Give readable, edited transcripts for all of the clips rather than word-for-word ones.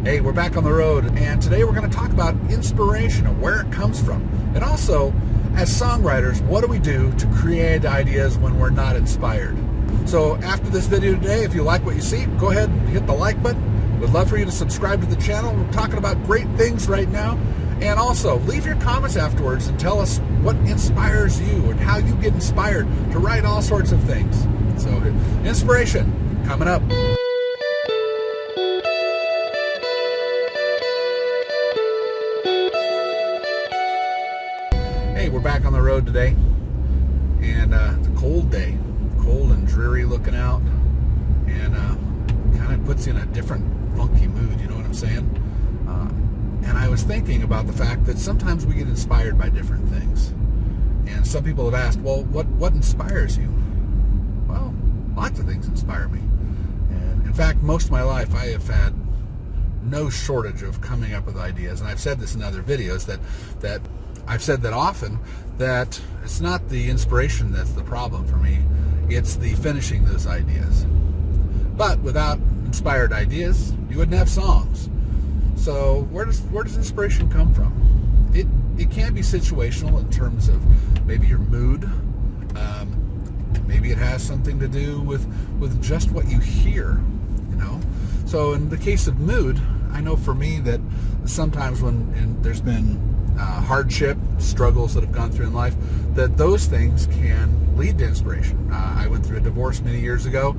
Hey, we're back on the road, and today we're going to talk about inspiration and where it comes from. And also, as songwriters, what do we do to create ideas when we're not inspired? So after this video today, if you like what you see, go ahead and hit the like button. We'd love for you to subscribe to the channel. We're talking about great things right now. And also, leave your comments afterwards and tell us what inspires you and how you get inspired to write all sorts of things. So, inspiration, coming up. Hey, we're back on the road today, and it's a cold day, cold and dreary looking out, and kind of puts you in a different funky mood, you know what I'm saying? And I was thinking about the fact that sometimes we get inspired by different things, and some people have asked, well, what inspires you? Well, lots of things inspire me, and in fact, most of my life I have had no shortage of coming up with ideas, and I've said this in other videos that I've said that often, that it's not the inspiration that's the problem for me, it's the finishing those ideas. But without inspired ideas, you wouldn't have songs. So where does inspiration come from? It can be situational in terms of maybe your mood. Maybe it has something to do with just what you hear, you know. So in the case of mood, I know for me that sometimes when there's been hardship, struggles that have gone through in life, that those things can lead to inspiration. I went through a divorce many years ago,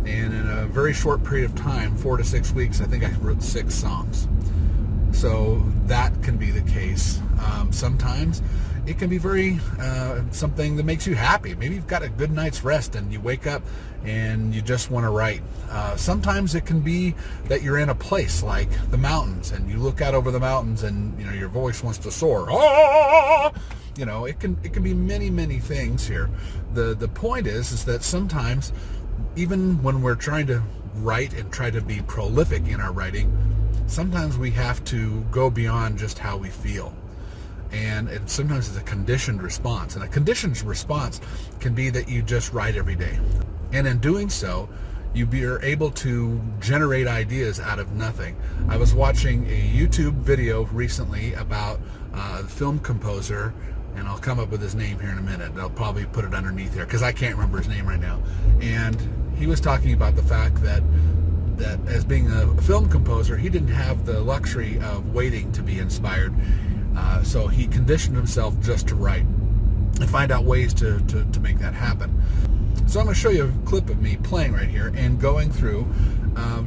and in a very short period of time, 4 to 6 weeks, I think I wrote 6 songs. So that can be the case. Sometimes it can be very something that makes you happy. Maybe you've got a good night's rest and you wake up and you just want to write. Sometimes it can be that you're in a place like the mountains and you look out over the mountains and you know your voice wants to soar. Ah! You know, it can be many things here. The point is that sometimes, even when we're trying to write and try to be prolific in our writing, sometimes we have to go beyond just how we feel. And sometimes it's a conditioned response. And a conditioned response can be that you just write every day. And in doing so, you are able to generate ideas out of nothing. I was watching a YouTube video recently about a film composer, and I'll come up with his name here in a minute. I'll probably put it underneath here because I can't remember his name right now. And he was talking about the fact that as being a film composer, he didn't have the luxury of waiting to be inspired. So he conditioned himself just to write and find out ways to make that happen. So I'm going to show you a clip of me playing right here and going through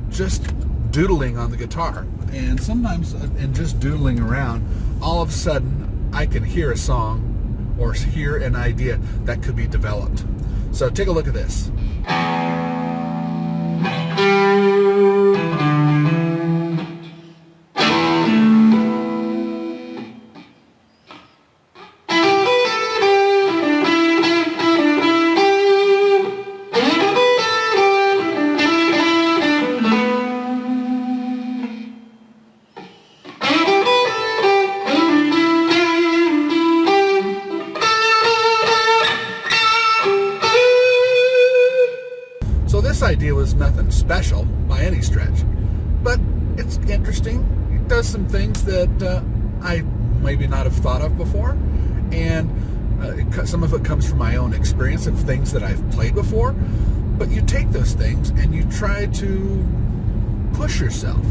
just doodling on the guitar. And sometimes in just doodling around, all of a sudden I can hear a song or hear an idea that could be developed. So take a look at this. So this idea was nothing special by any stretch, but it's interesting. It does some things that I maybe not have thought of before, and some of it comes from my own experience of things that I've played before. But you take those things and you try to push yourself,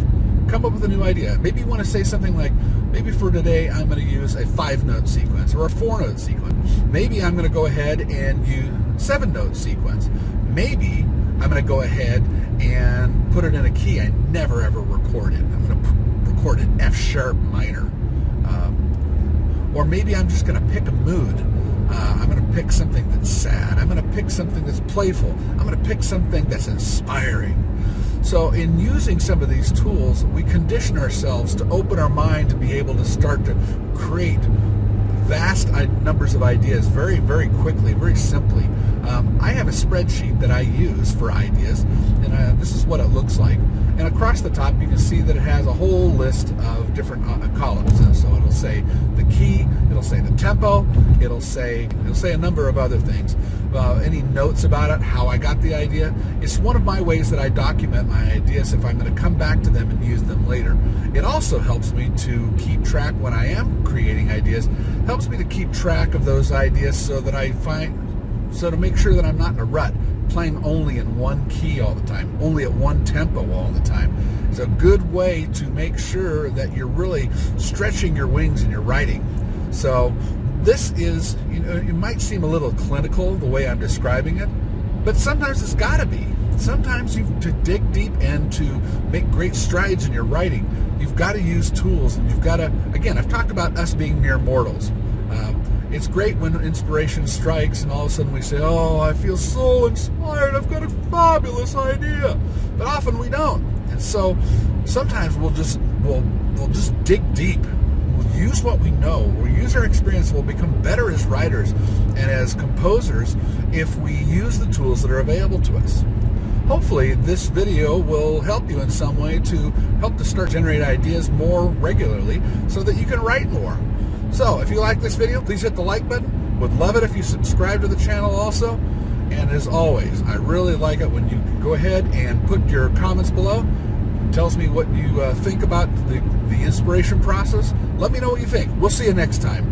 come up with a new idea. Maybe you want to say something like, maybe for today I'm going to use a 5-note sequence or a 4-note sequence. Maybe I'm going to go ahead and use 7-note sequence. Maybe I'm going to go ahead and put it in a key I never ever recorded. I'm going to record an F sharp minor. Or maybe I'm just going to pick a mood. I'm going to pick something that's sad. I'm going to pick something that's playful. I'm going to pick something that's inspiring. So in using some of these tools, we condition ourselves to open our mind to be able to start to create vast numbers of ideas very quickly, very simply. I have a spreadsheet that I use for ideas, and this is what it looks like. And across the top, you can see that it has a whole list of different columns. And so it'll say the key, it'll say the tempo, it'll say a number of other things. Any notes about it, how I got the idea. It's one of my ways that I document my ideas if I'm going to come back to them and use them later. It also helps me to keep track when I am creating ideas. Helps me to keep track of those ideas so to make sure that I'm not in a rut, playing only in one key all the time, only at one tempo all the time. It's a good way to make sure that you're really stretching your wings in your writing. So this is, it might seem a little clinical the way I'm describing it, but sometimes it's got to be. Sometimes to dig deep and to make great strides in your writing, you've got to use tools, and you've got to, again, I've talked about us being mere mortals. It's great when inspiration strikes and all of a sudden we say, oh, I feel so inspired, I've got a fabulous idea. But often we don't. And so sometimes we'll just dig deep. We'll use what we know. We'll use our experience. We'll become better as writers and as composers if we use the tools that are available to us. Hopefully this video will help you in some way to help to start generate ideas more regularly so that you can write more. So if you like this video, please hit the like button. Would love it if you subscribe to the channel also. And as always, I really like it when you go ahead and put your comments below. It tells me what you think about the inspiration process. Let me know what you think. We'll see you next time.